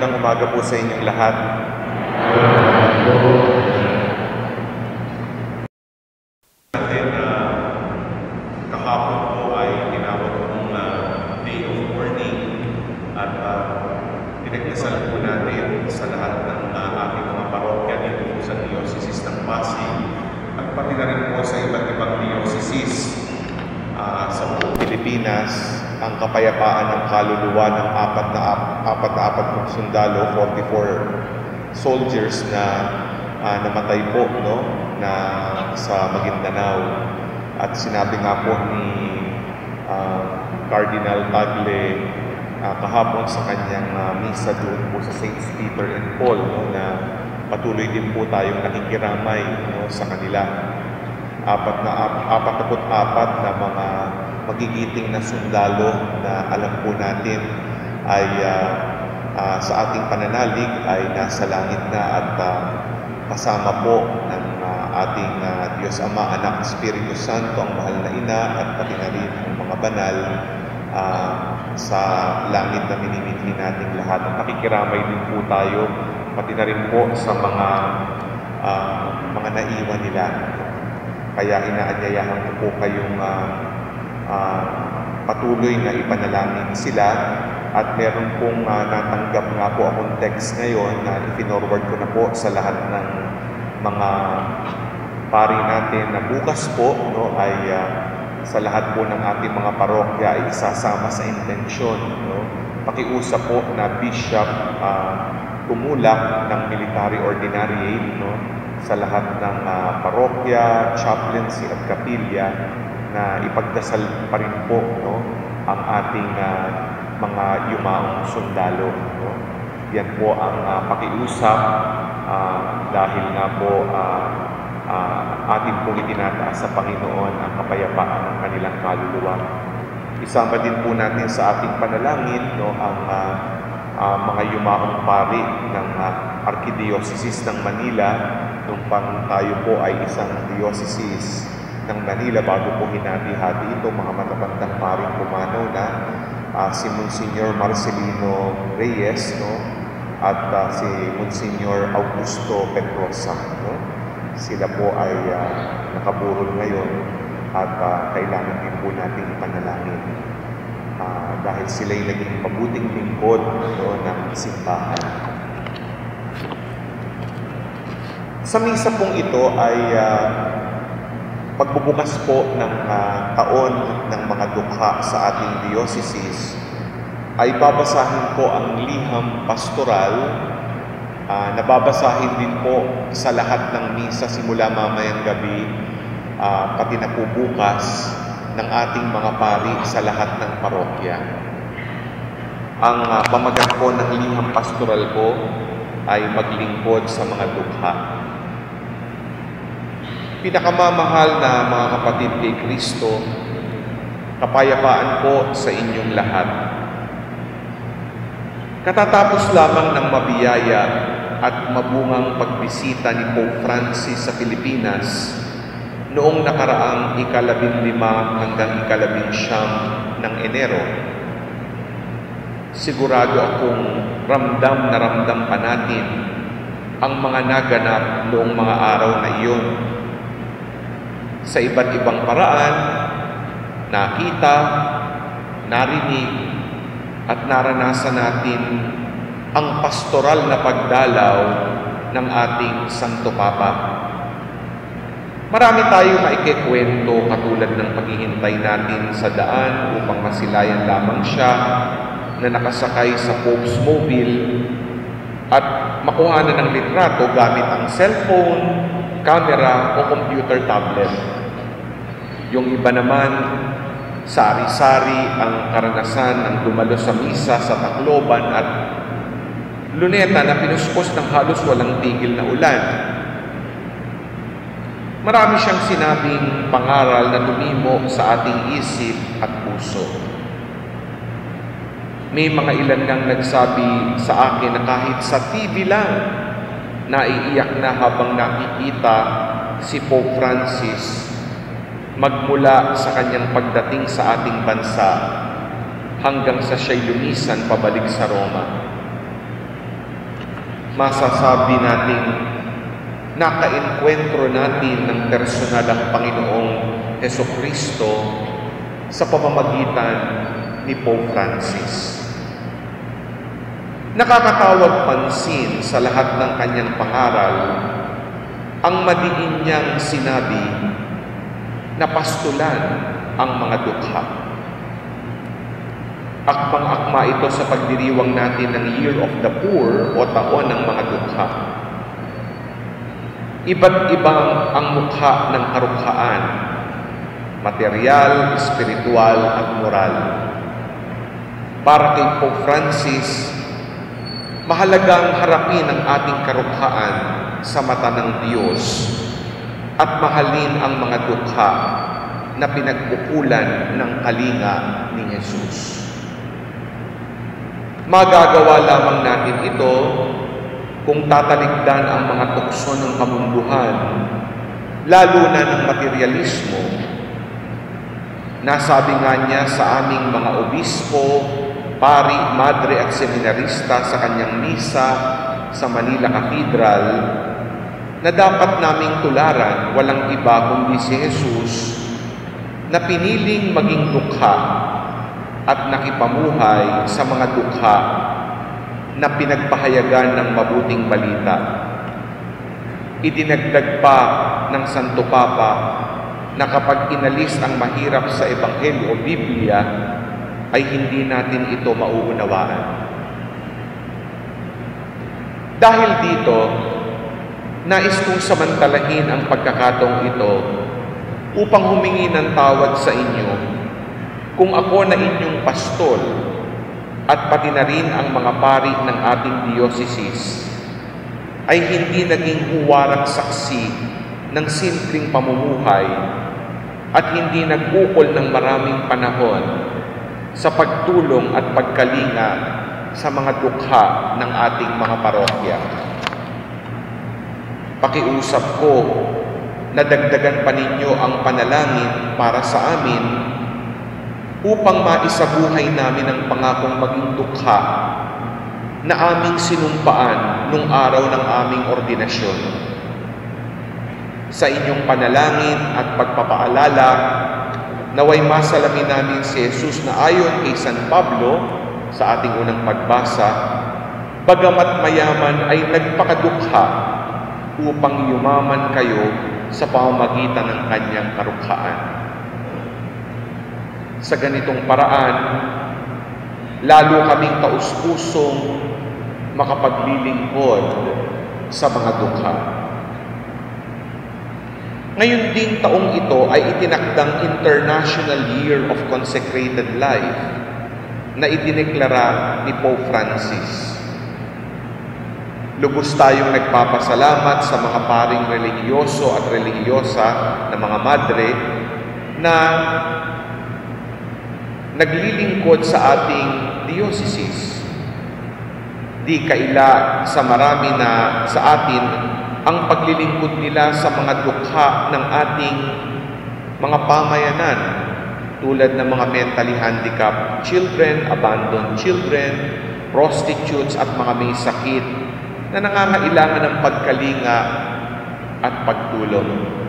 magandang umaga po sa inyong lahat. Kahapon po ay tinawag kong day of mourning at pinagdasal po natin sa lahat ng ating mga parokya dito po sa Diocese ng Pasig at pati na rin po sa iba't ibang dioceses sa buong Pilipinas ang kapayapaan ng kaluluwa ng apat na sundalo, 44 soldiers na namatay po na sa Maguindanao. At sinabi nga po ni Cardinal Tagle kahapon sa kanyang misa doon po sa St. Peter and Paul na patuloy din po tayong nakikiramay sa kanila. 44 na mga magigiting na sundalo na alam po natin ay sa ating pananalig ay nasa langit na at kasama po ng ating Diyos Ama, Anak, Espiritu Santo, ang mahal na Ina at pati na rin ang mga banal sa langit na minimithi nating lahat. At nakikiramay din po tayo pati na rin po sa mga naiwan nila. Kaya inaanyayahan ko po kayong patuloy na ipanalangin sila. At meron pong natanggap nga po akong text ngayon na ipinorward ko na po sa lahat ng mga pari natin na bukas po ay sa lahat po ng ating mga parokya ay isasama sa intensyon. Pakiusap po na Bishop Tumulak ng Military Ordinariate sa lahat ng parokya, chaplaincy at kapilya na ipagdasal pa rin po ang ating mga yumaong sundalo. Yan po ang pakiusap dahil nga po atin pong itinataas sa Panginoon ang kapayapaan ng kanilang kaluluwa. Isama din po natin sa ating panalangin ang mga yumaong pari ng Archdiocese ng Manila nung tayo po ay isang diocese ng Manila bago po hinati-hati ito, mga matatandang paring pumanaw na si Monsignor Marcelino Reyes at si Monsignor Augusto Petrosa. Sila po ay nakaburol ngayon at kailangan din po natin ipanalangin dahil sila'y naging mabuting lingkod ng simbahan. Sa misa pong ito ay pagbubukas po ng taon ng mga dukha sa ating diocese ay babasahin po ang liham pastoral. Nababasahin din po sa lahat ng misa simula mamayang gabi, pati na po bukas ng ating mga pari sa lahat ng parokya. Ang pamagat po ng liham pastoral po ay maglingkod sa mga dukha. Pinakamamahal na mga kapatid kay Kristo, kapayapaan po sa inyong lahat. Katatapos lamang ng mabiyaya at mabungang pagbisita ni Pope Francis sa Pilipinas noong nakaraang 15 hanggang 19 ng Enero. Sigurado akong ramdam na ramdam pa natin ang mga naganap noong mga araw na iyon. Sa iba't ibang paraan, nakita, narinig, at naranasan natin ang pastoral na pagdalaw ng ating Santo Papa. Marami tayong maikikwento katulad ng paghihintay natin sa daan upang masilayan lamang siya na nakasakay sa Pope's Mobile at makuhanan ng litrato gamit ang cellphone, camera o computer tablet. Yung iba naman, sari-sari ang karanasan ng dumalo sa misa sa Tacloban at Luneta na pinuspos ng halos walang tigil na ulan. Marami siyang sinabing pangaral na tumimo sa ating isip at puso. May mga ilan nang nagsabi sa akin na kahit sa TV lang, naiiyak na habang nakikita si Pope Francis magmula sa kanyang pagdating sa ating bansa hanggang sa siya'y lumisan pabalik sa Roma. masasabi nating naka-enkwentro natin ng personal ang Panginoong Hesukristo sa pamamagitan ni Pope Francis. Nakakatawag pansin sa lahat ng kanyang pangaral ang madiin niyang sinabi na pastulan ang mga dukha. Akmang-akma ito sa pagdiriwang natin ng Year of the Poor o taon ng mga dukha. Iba't ibang ang mukha ng karukhaan, material, espiritual at moral. Para kay Pope Francis, mahalagang harapin ang ating karukhaan sa mata ng Diyos at mahalin ang mga dukha na pinagkukulan ng kalinga ni Jesus. Magagawa lamang natin ito kung tatalikdan ang mga tukso ng kamunduhan, lalo na ng materialismo. Nasabi nga niya sa aming mga obispo, pari, madre at seminarista sa kanyang misa sa Manila Cathedral na dapat naming tularan walang iba kundi si Jesus na piniling maging dukha at nakipamuhay sa mga dukha na pinagpahayagan ng mabuting balita. Idinagdag pa ng Santo Papa na kapag inalis ang mahirap sa Ebanghelyo o Biblia, ay hindi natin ito mauunawaan. Dahil dito, nais kong samantalahin ang pagkakataong ito upang humingi ng tawad sa inyo kung ako na inyong pastol at pati na rin ang mga pari ng ating diocese ay hindi naging huwarang saksi ng simpleng pamumuhay at hindi nag-ukol ng maraming panahon sa pagtulong at pagkalinga sa mga dukha ng ating mga parokya. Pakiusap ko na dagdagan pa ninyo ang panalangin para sa amin upang maisabuhay namin ang pangakong maging dukha na aming sinumpaan nung araw ng aming ordinasyon. Sa inyong panalangin at pagpapaalala, naway masalamin namin si Jesus na ayon kay San Pablo sa ating unang pagbasa, bagamat mayaman ay nagpakadukha upang yumaman kayo sa pamamagitan ng kanyang karukhaan. Sa ganitong paraan, lalo kaming taus-pusong makapaglilingkod sa mga dukha. Ngayon ding taong ito ay itinakdang International Year of Consecrated Life na idineklara ni Pope Francis. Lubos tayong nagpapasalamat sa mga paring religyoso at religyosa na mga madre na naglilingkod sa ating diocese. Di kaila sa marami na sa atin ang paglilingkod nila sa mga dukha ng ating mga pamayanan tulad ng mga mentally handicapped children, abandoned children, prostitutes at mga may sakit na nangangailangan ng pagkalinga at pagtulong.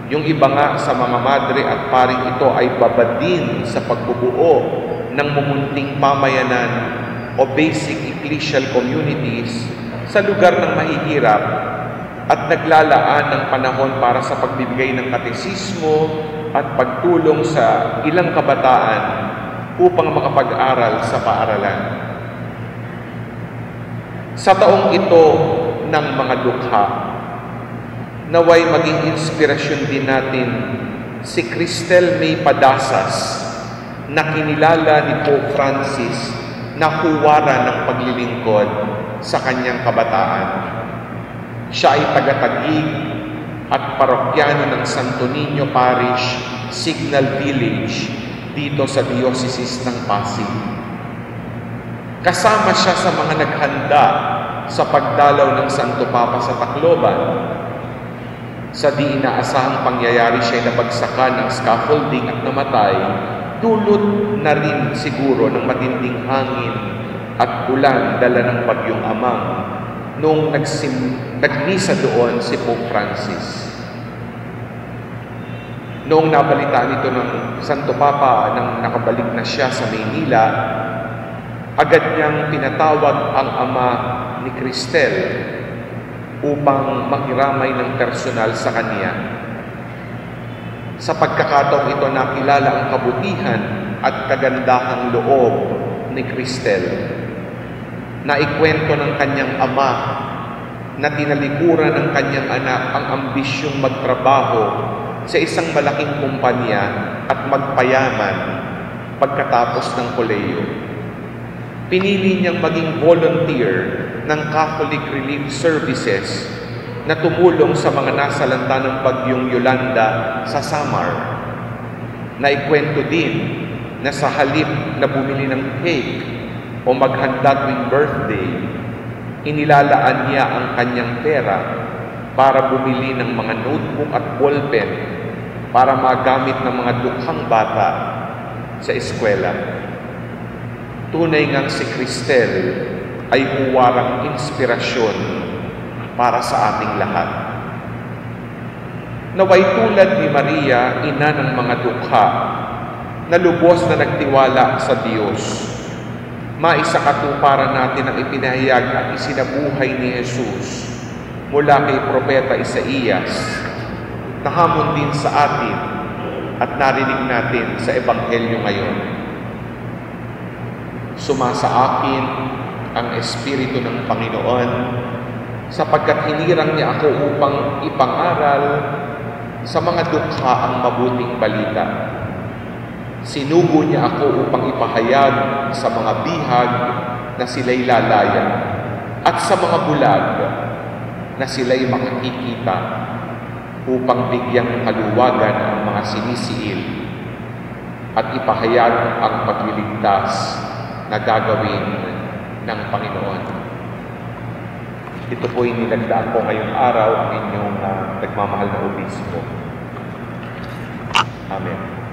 Yung iba nga sa mga madre at paring ito ay babadin sa pagbubuo ng mumunting pamayanan o basic ecclesial communities sa lugar ng mahihirap at naglalaan ng panahon para sa pagbibigay ng katesismo at pagtulong sa ilang kabataan upang makapag-aral sa paaralan. Sa taong ito ng mga dukha, naway maging inspirasyon din natin si Cristel May Padasas na kinilala ni Pope Francis na huwara ng paglilingkod sa kanyang kabataan. Siya ay taga-Taguig at parokyano ng Santo Niño Parish, Signal Village, dito sa Diocese ng Pasig. Kasama siya sa mga naghanda sa pagdalaw ng Santo Papa sa Tacloban. Sa di inaasahang pangyayari siya ay nabagsakan ng scaffolding at namatay, dulot na rin siguro ng matinding hangin at ulan dala ng bagyong Amang noong nagmisa doon si Pope Francis. Noong nabalitaan ito ng Santo Papa nang nakabalik na siya sa Maynila, agad niyang pinatawag ang ama ni Cristel upang makiramay ng personal sa kanya. Sa pagkakataong ito nakilala ang kabutihan at kagandahang loob ni Cristel. Naikwento ng kanyang ama na tinalikuran ng kanyang anak ang ambisyong magtrabaho sa isang malaking kumpanya at magpayaman pagkatapos ng kolehiyo. Pinili niyang maging volunteer ng Catholic Relief Services na tumulong sa mga nasalanta ng bagyong Yolanda sa Samar. Naikwento din na sa halip na bumili ng cake o maghanda tuwing birthday, inilalaan niya ang kanyang pera para bumili ng mga notebook at ballpen para magamit ng mga dukhang bata sa eskwela. Tunay ngang si Cristel ay huwarang inspirasyon para sa ating lahat. Naway tulad ni Maria, ina ng mga dukha, na lubos na nagtiwala sa Diyos, maisakatuparan natin ang ipinahayag at isinabuhay ni Jesus mula kay Propeta Isaías, na hamon din sa atin at narinig natin sa Ebanghelyo ngayon. Sumasa akin ang Espiritu ng Panginoon, sapagkat hinirang niya ako upang ipangaral sa mga dukha ang mabuting balita. Sinugo niya ako upang ipahayag sa mga bihag na sila'y lalaya at sa mga bulag na sila'y makikita, upang bigyang kaluwagan ang mga sinisiil at ipahayag ang pagliligtas na gagawin ng Panginoon. Ito po'y nilagdaan ko ngayong araw ang inyong nagmamahal na obispo. Amen.